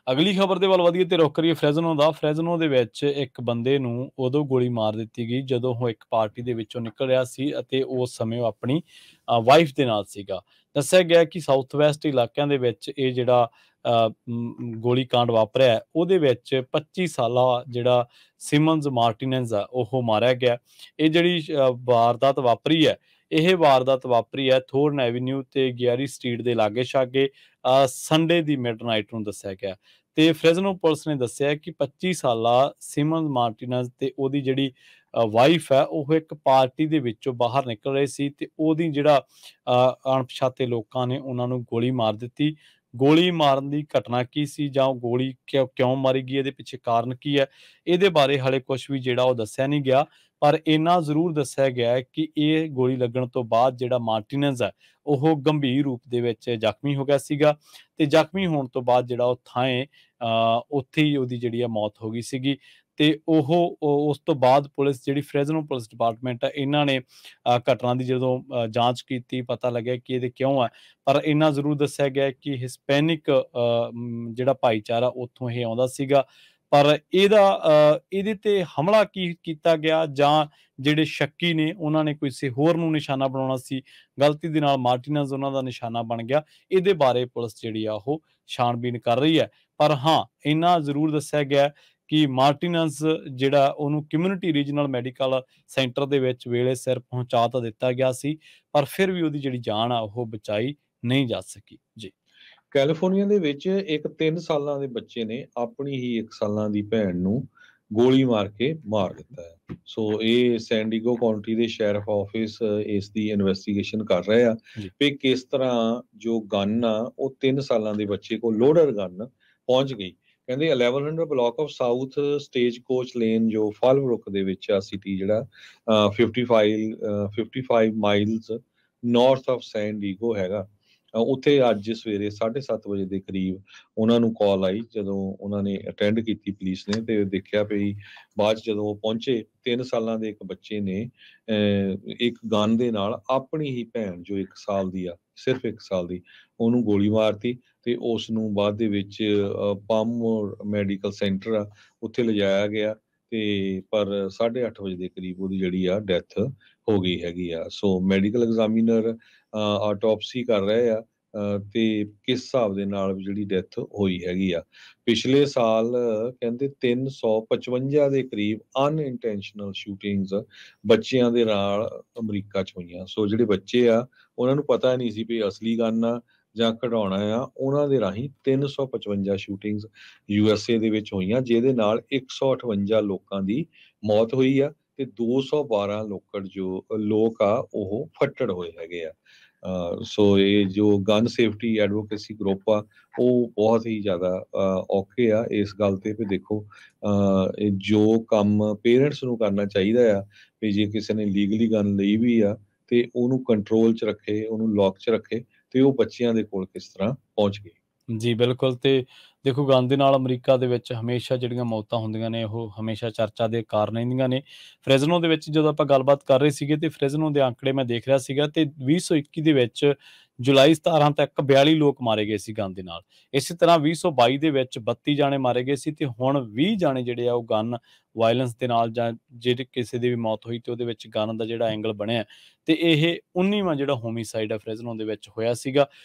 ਅਗਲੀ ਖਬਰ ਦੇ ਵੱਲ ਵਧੀਏ ਤੇ ਰੁਖ ਕਰੀਏ ਫ੍ਰੈਜ਼ਨੋ ਦਾ। ਫ੍ਰੈਜ਼ਨੋ ਦੇ ਵਿੱਚ ਇੱਕ ਬੰਦੇ ਨੂੰ ਉਦੋਂ ਗੋਲੀ ਮਾਰ ਦਿੱਤੀ ਗਈ ਜਦੋਂ ਉਹ ਇੱਕ ਪਾਰਟੀ ਦੇ ਵਿੱਚੋਂ ਨਿਕਲ ਰਿਹਾ ਸੀ ਅਤੇ ਉਸ ਸਮੇਂ ਉਹ ਆਪਣੀ ਵਾਈਫ ਦੇ ਨਾਲ ਸੀਗਾ। ਦੱਸਿਆ ਗਿਆ ਕਿ ਸਾਊਥ ਵੈਸਟ ਇਲਾਕਿਆਂ ਦੇ ਵਿੱਚ ਇਹ ਜਿਹੜਾ ਗੋਲੀ ਕਾਂਡ ਵਾਪਰਿਆ ਉਹਦੇ ਵਿੱਚ 25 ਸਾਲਾ ਜਿਹੜਾ ਸਿਮਨਜ਼ ਮਾਰਟੀਨੈਜ਼ ਆ ਉਹ ਮਾਰਿਆ ਗਿਆ। ਇਹ ਜਿਹੜੀ ਵਾਰਦਾਤ ਵਾਪਰੀ ਹੈ, ਇਹ ਵਾਰਦਾਤ ਵਾਪਰੀ ਹੈ ਥੋਰਨ ਐਵੀਨਿਊ ਤੇ ਗਿਆਰੀ ਸਟਰੀਟ ਦੇ ਲਾਗੇ ਛਾਗੇ ਸੰਡੇ ਦੀ ਮਿਡਨਾਈਟ ਨੂੰ ਦੱਸਿਆ ਗਿਆ। ਤੇ ਫ੍ਰੈਜ਼ਨੋ ਪੁਲਿਸ ਨੇ ਦੱਸਿਆ ਕਿ 25 ਸਾਲਾ ਸਿਮਨ ਮਾਰਟੀਨਜ਼ ਤੇ ਉਹਦੀ ਜਿਹੜੀ ਵਾਈਫ ਹੈ ਉਹ ਇੱਕ ਪਾਰਟੀ ਦੇ ਵਿੱਚੋਂ ਬਾਹਰ ਨਿਕਲ ਰਹੇ ਸੀ ਤੇ ਉਹਦੀ ਜਿਹੜਾ ਅਣਪਛਾਤੇ ਲੋਕਾਂ ਨੇ ਉਹਨਾਂ ਨੂੰ ਗੋਲੀ ਮਾਰ ਦਿੱਤੀ। ਗੋਲੀ ਮਾਰਨ ਦੀ ਘਟਨਾ ਕੀ ਸੀ ਜਾਂ ਉਹ ਗੋਲੀ ਕਿਉਂ ਮਾਰੀ ਗਈ, ਇਹਦੇ ਪਿੱਛੇ ਕਾਰਨ ਕੀ ਹੈ, ਇਹਦੇ ਬਾਰੇ ਹਾਲੇ ਕੁਝ ਵੀ ਜਿਹੜਾ ਉਹ ਦੱਸਿਆ ਨਹੀਂ ਗਿਆ। ਪਰ ਇੰਨਾ ਜ਼ਰੂਰ ਦੱਸਿਆ ਗਿਆ ਹੈ ਕਿ ਇਹ ਗੋਲੀ ਲੱਗਣ ਤੋਂ ਬਾਅਦ ਜਿਹੜਾ ਮਾਰਟੀਨਜ਼ ਹੈ ਉਹ ਗੰਭੀਰ ਰੂਪ ਦੇ ਵਿੱਚ ਜ਼ਖਮੀ ਹੋ ਗਿਆ ਸੀਗਾ ਤੇ ਜ਼ਖਮੀ ਹੋਣ ਤੋਂ ਬਾਅਦ ਜਿਹੜਾ ਉਹ ਥਾਂ ਉੱਥੇ ਹੀ ਉਹਦੀ ਜਿਹੜੀ ਆ ਮੌਤ ਹੋ ਗਈ ਸੀਗੀ। ਤੇ ਉਸ ਤੋਂ ਬਾਅਦ ਪੁਲਿਸ ਜਿਹੜੀ ਫ੍ਰੈਜ਼ਨੋ ਪੁਲਿਸ ਡਿਪਾਰਟਮੈਂਟ ਹੈ ਇਹਨਾਂ ਨੇ ਘਟਨਾ ਦੀ ਜਦੋਂ ਜਾਂਚ ਕੀਤੀ, ਪਤਾ ਲੱਗਿਆ ਕਿ ਇਹਦੇ ਕਿਉਂ ਹੈ। ਪਰ ਇੰਨਾ ਜ਼ਰੂਰ ਦੱਸਿਆ ਗਿਆ ਕਿ ਹਿਸਪੈਨਿਕ ਜਿਹੜਾ ਭਾਈਚਾਰਾ ਉੱਥੋਂ ਇਹ ਆਉਂਦਾ ਸੀਗਾ। ਪਰ ਇਹਦੇ ਤੇ ਹਮਲਾ ਕੀ ਕੀਤਾ ਗਿਆ ਜਾਂ ਜਿਹੜੇ ਸ਼ੱਕੀ ਨੇ ਉਹਨਾਂ ਨੇ ਕਿਸੇ ਹੋਰ ਨੂੰ ਨਿਸ਼ਾਨਾ ਬਣਾਉਣਾ ਸੀ, ਗਲਤੀ ਦੇ ਨਾਲ ਮਾਰਟੀਨਜ਼ ਉਹਨਾਂ ਦਾ ਨਿਸ਼ਾਨਾ ਬਣ ਗਿਆ, ਇਹਦੇ ਬਾਰੇ ਪੁਲਿਸ ਜਿਹੜੀ ਆ ਉਹ ਛਾਣਬੀਨ ਕਰ ਰਹੀ ਹੈ। ਪਰ ਹਾਂ, ਇੰਨਾ ਜ਼ਰੂਰ ਦੱਸਿਆ ਗਿਆ ਕਿ ਮਾਰਟੀਨਜ਼ ਜਿਹੜਾ ਉਹਨੂੰ ਕਮਿਊਨਿਟੀ ਰੀਜਨਲ ਮੈਡੀਕਲ ਸੈਂਟਰ ਦੇ ਵਿੱਚ ਵੇਲੇ ਸਿਰ ਪਹੁੰਚਾ ਤਾਂ ਦਿੱਤਾ ਗਿਆ ਸੀ, ਪਰ ਫਿਰ ਵੀ ਉਹਦੀ ਜਿਹੜੀ ਜਾਨ ਆ ਉਹ ਬਚਾਈ ਨਹੀਂ ਜਾ ਸਕੀ। ਜੀ। ਕੈਲੀਫੋਰਨੀਆ ਦੇ ਵਿੱਚ ਇੱਕ 3 ਸਾਲਾਂ ਦੇ ਬੱਚੇ ਨੇ ਆਪਣੀ ਹੀ 1 ਸਾਲਾਂ ਦੀ ਭੈਣ ਨੂੰ ਗੋਲੀ ਮਾਰ ਕੇ ਮਾਰ ਦਿੱਤਾ ਹੈ। ਸੋ ਇਹ ਸੈਨ ਡਿਏਗੋ ਕਾਉਂਟੀ ਦੇ ਸ਼ੈਰਿਫ ਆਫਿਸ ਇਸ ਦੀ ਇਨਵੈਸਟੀਗੇਸ਼ਨ ਕਰ ਰਹੇ ਆ ਵੀ ਕਿਸ ਤਰ੍ਹਾਂ ਜੋ ਗਨ ਆ ਉਹ 3 ਸਾਲਾਂ ਦੇ ਬੱਚੇ ਕੋਲ ਲੋਡਰ ਗਨ ਪਹੁੰਚ ਗਈ। ਕਹਿੰਦੇ 1100 block of South Stage Coach Lane ਜੋ ਫਾਲਬਰੁਕ ਦੇ ਵਿੱਚ ਆ ਸਿਟੀ, ਜਿਹੜਾ 55 miles north of San Diego ਹੈਗਾ। ਉੱਥੇ ਅੱਜ ਸਵੇਰੇ 7:30 ਵਜੇ ਦੇ ਕਰੀਬ ਉਹਨਾਂ ਨੂੰ ਕਾਲ ਆਈ। ਜਦੋਂ ਉਹਨਾਂ ਨੇ ਅਟੈਂਡ ਕੀਤੀ ਪੁਲਿਸ ਨੇ ਤੇ ਦੇਖਿਆ ਵੀ ਬਾਅਦ 'ਚ ਜਦੋਂ ਉਹ ਪਹੁੰਚੇ 3 ਸਾਲਾਂ ਦੇ ਇੱਕ ਬੱਚੇ ਨੇ ਇੱਕ ਗਨ ਦੇ ਨਾਲ ਆਪਣੀ ਹੀ ਭੈਣ ਜੋ 1 ਸਾਲ ਦੀ ਆ, ਸਿਰਫ 1 ਸਾਲ ਦੀ, ਉਹਨੂੰ ਗੋਲੀ ਮਾਰਤੀ ਤੇ ਉਸ ਨੂੰ ਬਾਅਦ ਦੇ ਵਿੱਚ ਪਮ ਮੈਡੀਕਲ ਸੈਂਟਰ ਆ ਉੱਥੇ ਲਿਜਾਇਆ ਗਿਆ ਤੇ ਪਰ 8:30 ਵਜੇ ਦੇ ਕਰੀਬ ਉਹਦੀ ਜਿਹੜੀ ਆ ਡੈਥ ਹੋ ਗਈ ਹੈਗੀ ਆ। ਸੋ ਮੈਡੀਕਲ ਐਗਜ਼ਾਮੀਨਰ ਆਟੋਪਸੀ ਕਰ ਰਹੇ ਆ ਤੇ ਕਿਸ ਹਿਸਾਬ ਦੇ ਨਾਲ ਜਿਹੜੀ ਡੈਥ ਹੋਈ ਹੈਗੀ ਆ। ਪਿਛਲੇ ਸਾਲ ਕਹਿੰਦੇ 355 ਦੇ ਕਰੀਬ ਅਨਇੰਟੈਂਸ਼ਨਲ ਸ਼ੂਟਿੰਗਸ ਬੱਚਿਆਂ ਦੇ ਨਾਲ ਅਮਰੀਕਾ 'ਚ ਹੋਈਆਂ। ਸੋ ਜਿਹੜੇ ਬੱਚੇ ਆ ਉਹਨਾਂ ਨੂੰ ਪਤਾ ਨਹੀਂ ਸੀ ਵੀ ਅਸਲੀ ਗਨ ਆ ਜਾਂ ਕਢਾਉਣਾ ਆ, ਉਹਨਾਂ ਦੇ ਰਾਹੀਂ 355 ਸ਼ੂਟਿੰਗਸ USA ਦੇ ਵਿੱਚ ਹੋਈਆਂ, ਜਿਹਦੇ ਨਾਲ 158 ਲੋਕਾਂ ਦੀ ਮੌਤ ਹੋਈ ਆ ਤੇ 212 ਲੋਕ ਆ ਉਹ ਫੱਟੜ ਹੋਏ ਹੈਗੇ ਆ। ਸੋ ਇਹ ਜੋ ਗਨ ਸੇਫਟੀ ਐਡਵੋਕੇਸੀ ਗਰੁੱਪ ਆ ਉਹ ਬਹੁਤ ਹੀ ਜ਼ਿਆਦਾ ਔਖੇ ਆ ਇਸ ਗੱਲ ਤੇ ਵੀ ਦੇਖੋ ਜੋ ਕੰਮ ਪੇਰੈਂਟਸ ਨੂੰ ਕਰਨਾ ਚਾਹੀਦਾ ਆ ਵੀ ਜੇ ਕਿਸੇ ਨੇ ਲੀਗਲੀ ਗਨ ਲਈ ਵੀ ਆ ਤੇ ਉਹਨੂੰ ਕੰਟਰੋਲ 'ਚ ਰੱਖੇ, ਉਹਨੂੰ ਲੌਕ 'ਚ ਰੱਖੇ ਤੇ ਉਹ ਬੱਚਿਆਂ ਦੇ ਕੋਲ ਕਿਸ ਤਰ੍ਹਾਂ ਪਹੁੰਚ ਗਈ। ਜੀ ਬਿਲਕੁਲ। ਤੇ ਦੇਖੋ ਗਨ ਦੇ ਨਾਲ ਅਮਰੀਕਾ ਦੇ ਵਿੱਚ ਹਮੇਸ਼ਾ ਜਿਹੜੀਆਂ ਮੌਤਾਂ ਹੁੰਦੀਆਂ ਨੇ ਉਹ ਹਮੇਸ਼ਾ ਚਰਚਾ ਦੇ ਕਾਰਨ ਰਹਿੰਦੀਆਂ ਨੇ। ਫ੍ਰੈਜ਼ਨੋ ਦੇ ਵਿੱਚ ਜਦੋਂ ਆਪਾਂ ਗੱਲਬਾਤ ਕਰ ਰਹੇ ਸੀਗੇ ਤੇ ਫ੍ਰੈਜ਼ਨੋ ਦੇ ਆંકੜੇ ਮੈਂ ਦੇਖ ਰਿਹਾ ਸੀਗਾ ਤੇ 2021 ਦੇ ਵਿੱਚ ਜੁਲਾਈ 17 ਤੱਕ 42 ਲੋਕ ਮਾਰੇ ਗਏ ਸੀ ਗਨ ਦੇ ਨਾਲ। ਇਸੇ ਤਰ੍ਹਾਂ 2022 ਦੇ ਵਿੱਚ 32 ਜਾਣੇ ਮਾਰੇ ਗਏ ਸੀ ਤੇ ਹੁਣ 20 ਜਾਣੇ ਜਿਹੜੇ ਆ ਉਹ ਗਨ ਵਾਇਲੈਂਸ ਦੇ ਨਾਲ ਜਾਂ ਜਿਹੜੇ ਕਿਸੇ ਦੀ ਵੀ ਮੌਤ ਹੋਈ ਤੇ ਉਹਦੇ ਵਿੱਚ ਗਨ ਦਾ ਜਿਹੜਾ ਐਂਗਲ ਬਣਿਆ ਤੇ ਇਹ 19ਵਾਂ ਜਿਹੜਾ ਹੋਮੀਸਾਈਡ ਆ ਫ੍ਰੈਜ਼ਨੋ ਦੇ ਵਿੱਚ ਹੋਇਆ ਸੀਗਾ।